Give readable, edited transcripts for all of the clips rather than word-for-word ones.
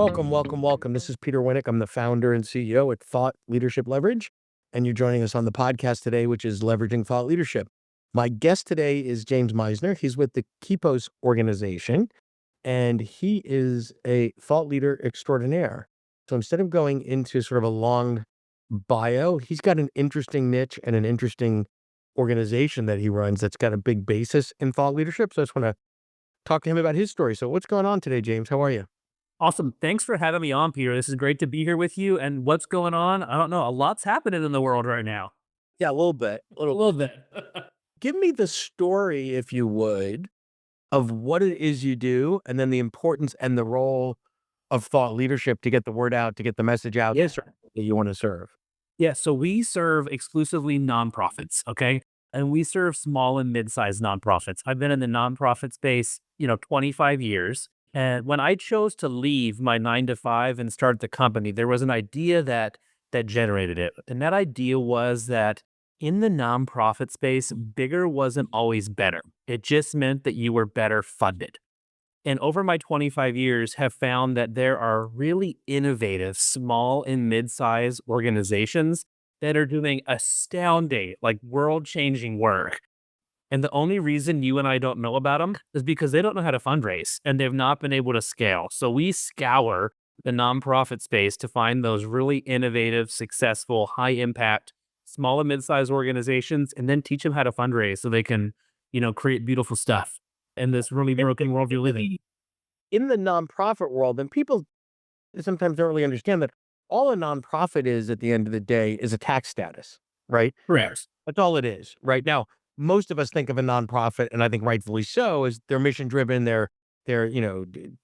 Welcome, welcome, welcome. This is Peter Winnick. I'm the founder and CEO at Thought Leadership Leverage, and you're joining us on the podcast today, which is Leveraging Thought Leadership. My guest today is James Misner. He's with the Kipos organization, and he is a thought leader extraordinaire. So instead of going into sort of a long bio, he's got an interesting niche and an interesting organization that he runs that's got a big basis in thought leadership. So I just want to talk to him about his story. So what's going on today, James? How are you? Awesome. Thanks for having me on, Peter. This is great to be here with you. And what's going on? I don't know. A lot's happening in the world right now. Yeah, a little bit. A A little. little bit. Give me the story, if you would, of what it is you do, and then the importance and the role of thought leadership to get the word out, to get the message out Yeah. that you want to serve. Yeah. So we serve exclusively nonprofits. Okay. And we serve small and mid-sized nonprofits. I've been in the nonprofit space, 25 years. And when I chose to leave my 9 to 5 and start the company, there was an idea that generated it. And that idea was that in the nonprofit space, bigger wasn't always better. It just meant that you were better funded. And over my 25 years have found that there are really innovative small and mid-sized organizations that are doing astounding, like world-changing work. And the only reason you and I don't know about them is because they don't know how to fundraise and they've not been able to scale. So we scour the nonprofit space to find those really innovative, successful, high impact, small and mid-sized organizations and then teach them how to fundraise so they can, create beautiful stuff in this really broken world you're living. In the nonprofit world, and people sometimes don't really understand that all a nonprofit is at the end of the day is a tax status, right? Correct. That's all it is. Right now, most of us think of a nonprofit, and I think rightfully so, as they're mission driven. They're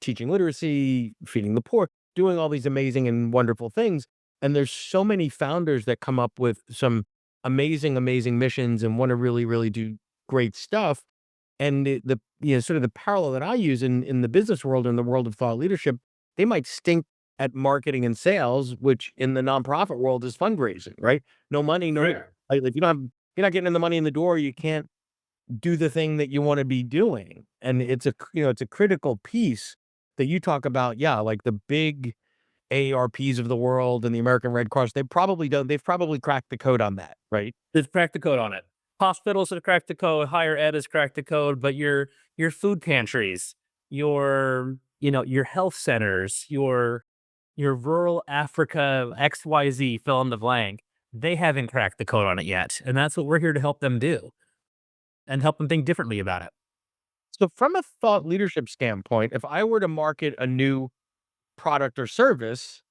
teaching literacy, feeding the poor, doing all these amazing and wonderful things. And there's so many founders that come up with some amazing, amazing missions and want to really, really do great stuff. And sort of the parallel that I use in the business world, in the world of thought leadership, they might stink at marketing and sales, which in the nonprofit world is fundraising, right? No money, no, Right. like, if you're not getting the money in the door, you can't do the thing that you want to be doing. And it's a critical piece that you talk about. Yeah, like the big AARPs of the world and the American Red Cross, they've probably cracked the code on that, right? They've cracked the code on it. Hospitals have cracked the code, higher ed has cracked the code, but your food pantries, your health centers, your rural Africa XYZ fill in the blank, they haven't cracked the code on it yet. And that's what we're here to help them do and help them think differently about it. So from a thought leadership standpoint, if I were to market a new product or service,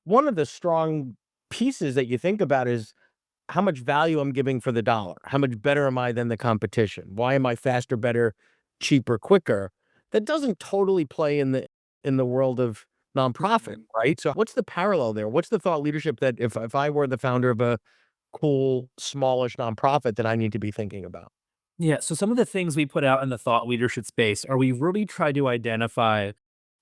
one of the strong pieces that you think about is how much value I'm giving for the dollar. How much better am I than the competition? Why am I faster, better, cheaper, quicker? That doesn't totally play in the world of nonprofit, right? So what's the parallel there? What's the thought leadership that if I were the founder of a cool, smallish nonprofit that I need to be thinking about? Yeah. So some of the things we put out in the thought leadership space are we really try to identify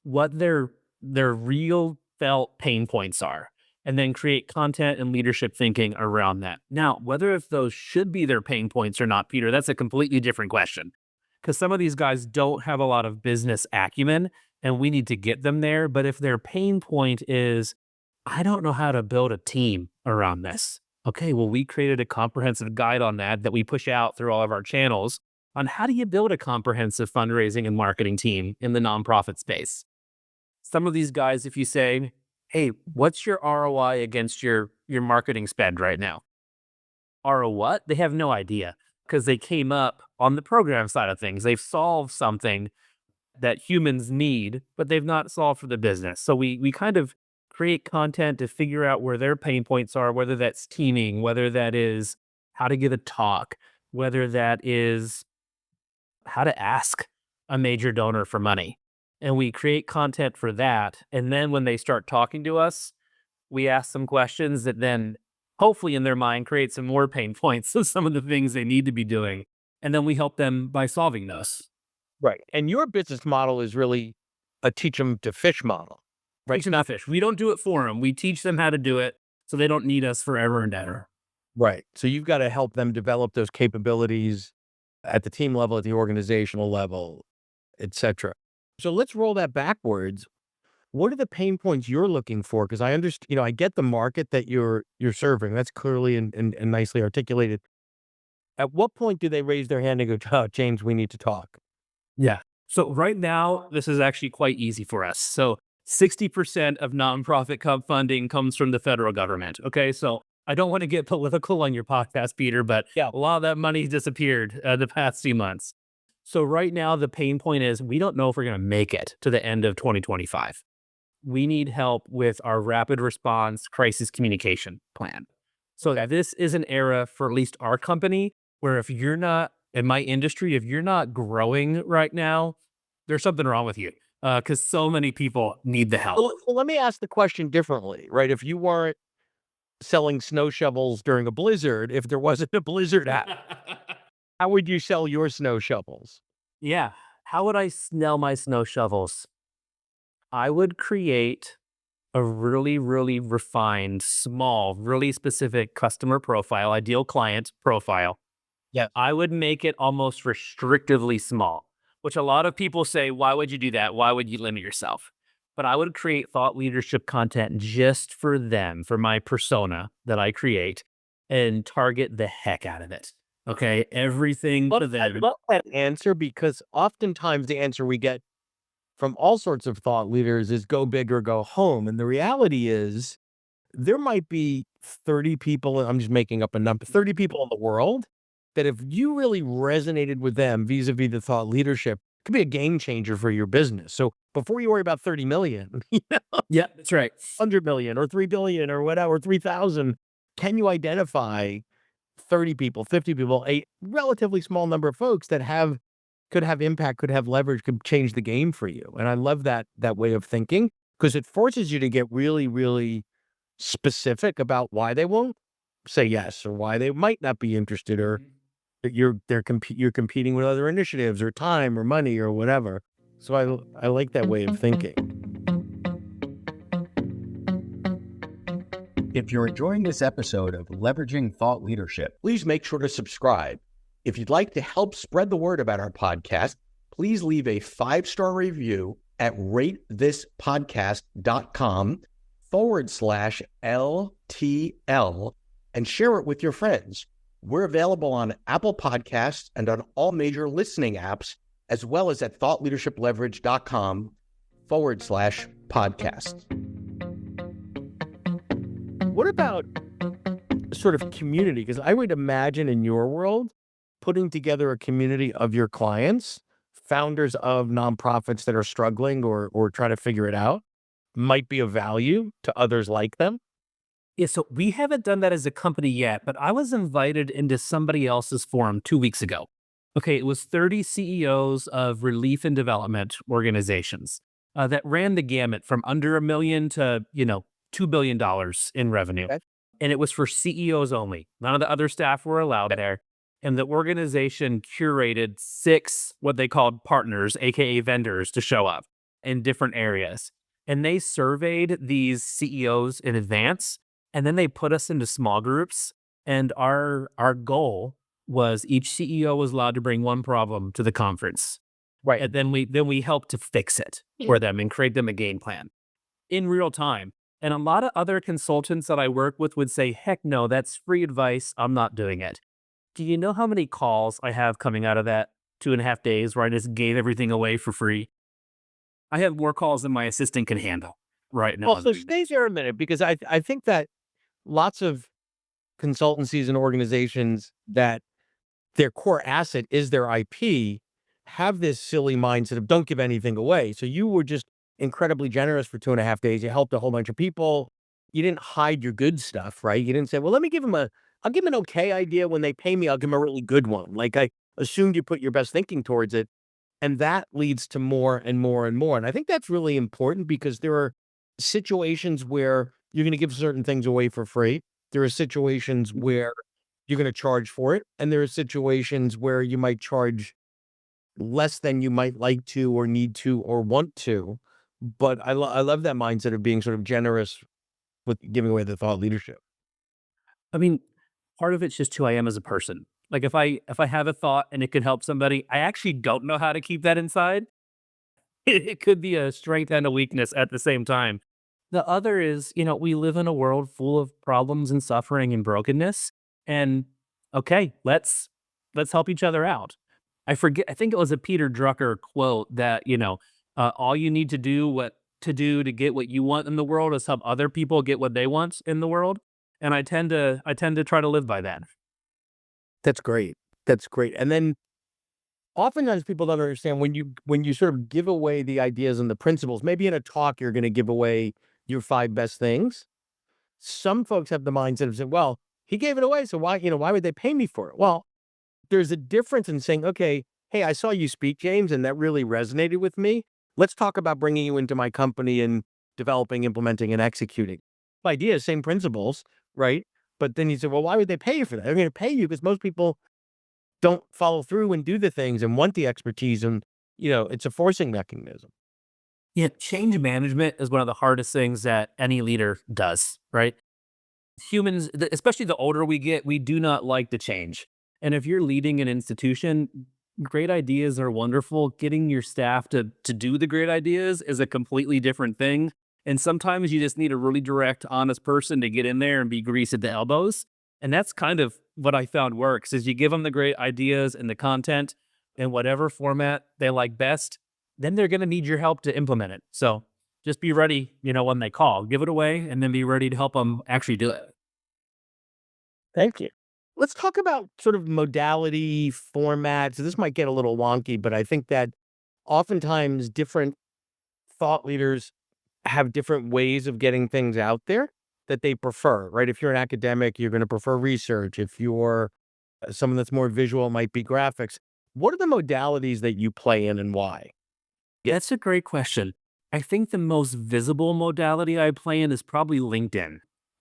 what their real felt pain points are and then create content and leadership thinking around that. Now, whether if those should be their pain points or not, Peter, that's a completely different question. Because some of these guys don't have a lot of business acumen and we need to get them there. But if their pain point is, I don't know how to build a team around this. Okay, well, we created a comprehensive guide on that we push out through all of our channels on how do you build a comprehensive fundraising and marketing team in the nonprofit space. Some of these guys, if you say, hey, what's your ROI against your marketing spend right now? RO what? They have no idea because they came up on the program side of things. They've solved something that humans need, but they've not solved for the business. So we kind of create content to figure out where their pain points are, whether that's teaming, whether that is how to give a talk, whether that is how to ask a major donor for money. And we create content for that. And then when they start talking to us, we ask some questions that then hopefully in their mind create some more pain points of some of the things they need to be doing. And then we help them by solving those. Right. And your business model is really a teach them to fish model, right? Teach them to fish. We don't do it for them. We teach them how to do it so they don't need us forever and ever. Right. So you've got to help them develop those capabilities at the team level, at the organizational level, et cetera. So let's roll that backwards. What are the pain points you're looking for? Because I understand, I get the market that you're serving. That's clearly and nicely articulated. At what point do they raise their hand and go, "Oh, James, we need to talk"? Yeah. So right now, this is actually quite easy for us. So 60% of nonprofit funding comes from the federal government. Okay. So I don't want to get political on your podcast, Peter, but Yeah. a lot of that money disappeared the past few months. So right now, the pain point is we don't know if we're going to make it to the end of 2025. We need help with our rapid response crisis communication plan. So Okay. this is an era for at least our company where if you're not in my industry, if you're not growing right now, there's something wrong with you because so many people need the help. Well, let me ask the question differently, right? If you weren't selling snow shovels during a blizzard, if there wasn't a blizzard app, how would you sell your snow shovels? Yeah. How would I snell my snow shovels? I would create a really, really refined, small, really specific customer profile, ideal client profile. Yes. I would make it almost restrictively small, which a lot of people say, why would you do that? Why would you limit yourself? But I would create thought leadership content just for them, for my persona that I create, and target the heck out of it. Okay. Everything to I them. love that answer because oftentimes the answer we get from all sorts of thought leaders is go big or go home. And the reality is there might be 30 people, I'm just making up a number, 30 people in the world that if you really resonated with them vis-a-vis the thought leadership, could be a game changer for your business. So before you worry about 30 million, Yeah, that's right. 100 million or 3 billion or whatever, 3,000, can you identify 30 people, 50 people, a relatively small number of folks that could have impact, could have leverage, could change the game for you? And I love that way of thinking because it forces you to get really, really specific about why they won't say yes or why they might not be interested or Mhm. that you're competing with other initiatives or time or money or whatever. So I like that way of thinking. If you're enjoying this episode of Leveraging Thought Leadership, Please make sure to subscribe. If you'd like to help spread the word about our podcast, please leave a 5-star review at ratethis.com/LTL and share it with your friends. We're available on Apple Podcasts and on all major listening apps, as well as at thoughtleadershipleverage.com/podcast. What about sort of community? Because I would imagine in your world, putting together a community of your clients, founders of nonprofits that are struggling or trying to figure it out, might be of value to others like them. Yeah, so we haven't done that as a company yet, but I was invited into somebody else's forum 2 weeks ago. Okay, it was 30 CEOs of relief and development organizations that ran the gamut from under a million to, $2 billion in revenue. Okay. And it was for CEOs only. None of the other staff were allowed there. And the organization curated 6 what they called partners, AKA vendors, to show up in different areas. And they surveyed these CEOs in advance and then they put us into small groups, and our goal was each CEO was allowed to bring one problem to the conference. Right. And then we helped to fix it for them and create them a game plan in real time. And a lot of other consultants that I work with would say, heck no, that's free advice. I'm not doing it. Do you know how many calls I have coming out of that 2.5 days where I just gave everything away for free? I have more calls than my assistant can handle right now. Well, so stay there a minute because I think that lots of consultancies and organizations that their core asset is their IP have this silly mindset of don't give anything away. So you were just incredibly generous for 2.5 days. You helped a whole bunch of people. You didn't hide your good stuff, right? You didn't say, well, let me give them I'll give them an okay idea. When they pay me, I'll give them a really good one. Like I assumed you put your best thinking towards it. And that leads to more and more and more. And I think that's really important because there are situations where you're going to give certain things away for free. There are situations where you're going to charge for it. And there are situations where you might charge less than you might like to or need to or want to. But I love that mindset of being sort of generous with giving away the thought leadership. I mean, part of it's just who I am as a person. Like if I have a thought and it could help somebody, I actually don't know how to keep that inside. It could be a strength and a weakness at the same time. The other is, we live in a world full of problems and suffering and brokenness. And okay, let's help each other out. I think it was a Peter Drucker quote that, all you need to do to get what you want in the world is help other people get what they want in the world. And I tend to try to live by that. That's great. That's great. And then oftentimes people don't understand when you sort of give away the ideas and the principles, maybe in a talk you're going to give away your 5 best things. Some folks have the mindset of saying, "Well, he gave it away, so why would they pay me for it?" Well, there's a difference in saying, "Okay, hey, I saw you speak, James, and that really resonated with me. Let's talk about bringing you into my company and developing, implementing, and executing." Ideas, same principles, right? But then you say, "Well, why would they pay you for that?" They're going to pay you because most people don't follow through and do the things and want the expertise, and it's a forcing mechanism. Yeah, change management is one of the hardest things that any leader does, right? Humans, especially the older we get, we do not like to change. And if you're leading an institution, great ideas are wonderful. Getting your staff to do the great ideas is a completely different thing. And sometimes you just need a really direct, honest person to get in there and be greased at the elbows. And that's kind of what I found works is you give them the great ideas and the content in whatever format they like best, then they're going to need your help to implement it. So just be ready, when they call, give it away, and then be ready to help them actually do it. Thank you. Let's talk about sort of modality, formats. This might get a little wonky, but I think that oftentimes different thought leaders have different ways of getting things out there that they prefer, right? If you're an academic, you're going to prefer research. If you're someone that's more visual, it might be graphics. What are the modalities that you play in and why? Yeah. That's a great question. I think the most visible modality I play in is probably LinkedIn.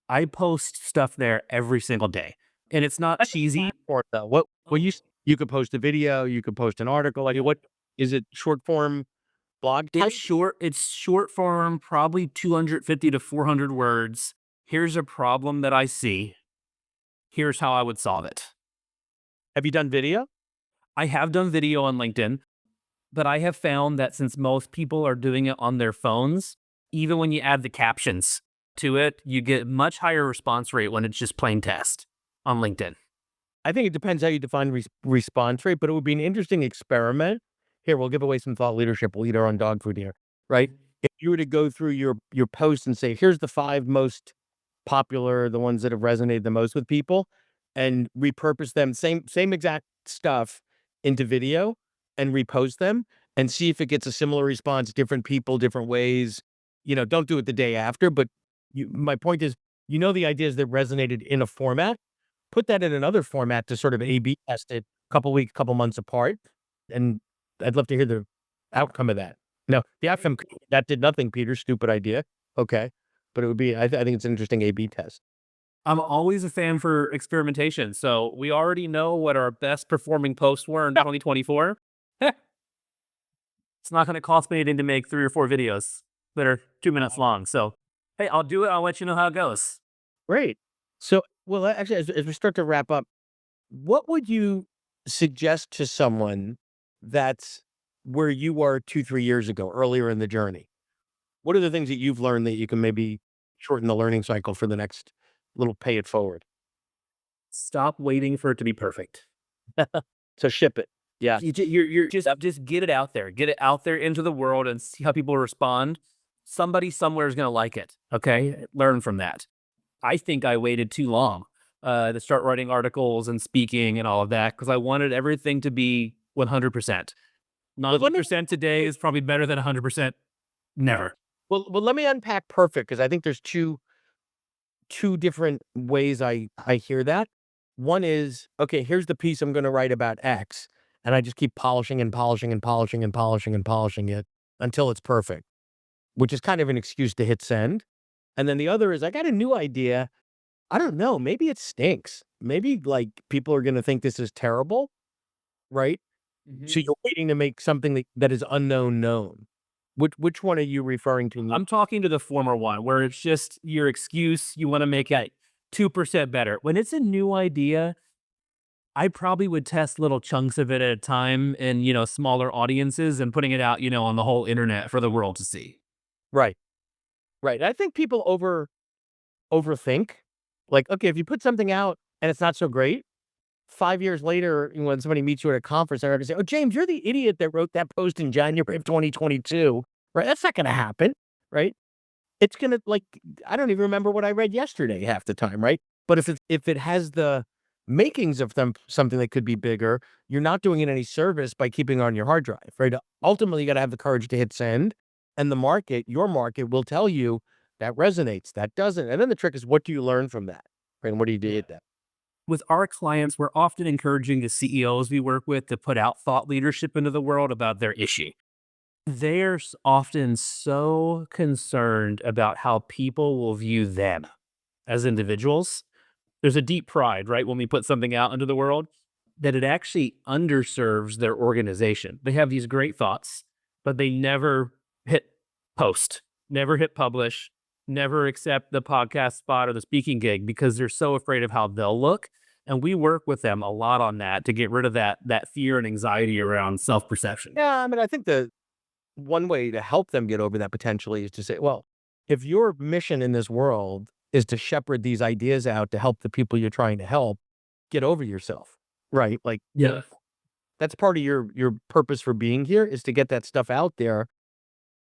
I post stuff there every single day, and it's not That's a cheesy. platform, though. What you could post a video, you could post an article. Like, what is it? Short form blog type? It's short form, probably 250 to 400 words. Here's a problem that I see. Here's how I would solve it. Have you done video? I have done video on LinkedIn, but I have found that since most people are doing it on their phones, even when you add the captions to it, you get much higher response rate when it's just plain text on LinkedIn. I think it depends how you define response rate, but it would be an interesting experiment. Here, we'll give away some thought leadership. We'll eat our own dog food here, right? If you were to go through your posts and say, here's the 5 most popular, the ones that have resonated the most with people, and repurpose them, same exact stuff into video and repost them and see if it gets a similar response, different people, different ways. Don't do it the day after, but my point is, the ideas that resonated in a format, put that in another format to sort of A/B test it couple weeks, couple months apart, and I'd love to hear the outcome of that. No, the outcome that did nothing, Peter, stupid idea. Okay. But it would be I think it's an interesting A/B test. I'm always a fan for experimentation. So we already know what our best performing posts were in Yeah, 2024. It's not going to cost me anything to make 3 or 4 videos that are 2 minutes long. So, hey, I'll do it. I'll let you know how it goes. great. So, well, actually, as we start to wrap up, what would you suggest to someone that's where you were 2, 3 years ago, earlier in the journey? What are the things that you've learned that you can maybe shorten the learning cycle for the next little pay it forward? Stop waiting for it to be perfect. So ship it. Yeah. You're just get it out there. Get it out there into the world and see how people respond. Somebody somewhere is going to like it. Okay, learn from that. I think I waited too long to start writing articles and speaking and all of that because I wanted everything to be 100%. Well, let me 90% today is probably better than 100% never. let me unpack perfect because I think there's two different ways I hear that. One is, okay, here's the piece I'm gonna write about X, and I just keep polishing and polishing and polishing and polishing and polishing it until it's perfect, which is kind of an excuse to hit send. And then the other is I got a new idea. I don't know, maybe it stinks. Maybe, like, people are gonna think this is terrible, right? So Mhm. you're waiting to make something that is unknown known. Which one are you referring to? I'm talking to the former one where it's just your excuse. You want to make it 2% better. When it's a new idea, I probably would test little chunks of it at a time in, smaller audiences and putting it out, on the whole internet for the world to see. Right. Right. I think people overthink. Like, okay, if you put something out and it's not so great, 5 years later, when somebody meets you at a conference, they're gonna say, "Oh, James, you're the idiot that wrote that post in January of 2022." Right? That's not gonna happen, right? It's gonna like I don't even remember what I read yesterday half the time, right? But if it has the makings of something that could be bigger, you're not doing it any service by keeping it on your hard drive, right? Ultimately, you gotta have the courage to hit send, and the market, your market, will tell you that resonates, that doesn't. And then the trick is, what do you learn from that? Right? And what do you do with that? With our clients, we're often encouraging the CEOs we work with to put out thought leadership into the world about their issue. They're often so concerned about how people will view them as individuals. There's a deep pride, right, when we put something out into the world, that it actually underserves their organization. They have these great thoughts, but they never hit post, never hit publish, never accept the podcast spot or the speaking gig because they're so afraid of how they'll look. And we work with them a lot on that to get rid of that fear and anxiety around self-perception. Yeah, I mean, I think the one way to help them get over that potentially is to say, well, if your mission in this world is to shepherd these ideas out to help the people you're trying to help, get over yourself, right? Like Yeah. that's part of your purpose for being here is to get that stuff out there.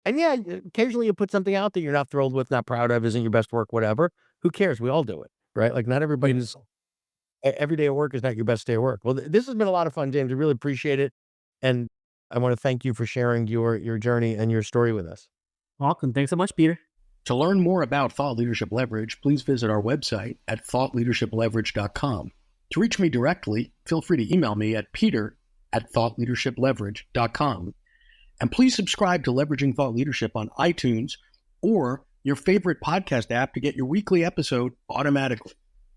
And yeah, occasionally you put something out that you're not thrilled with, not proud of, isn't your best work, whatever. Who cares? We all do it, right? Like not everybody's every day of work is not your best day of work. Well, this has been a lot of fun, James. I really appreciate it. And I want to thank you for sharing your journey and your story with us. Welcome. Thanks so much, Peter. To learn more about Thought Leadership Leverage, please visit our website at thoughtleadershipleverage.com. To reach me directly, feel free to email me at peter@thoughtleadershipleverage.com. And please subscribe to Leveraging Thought Leadership on iTunes or your favorite podcast app to get your weekly episode automatically.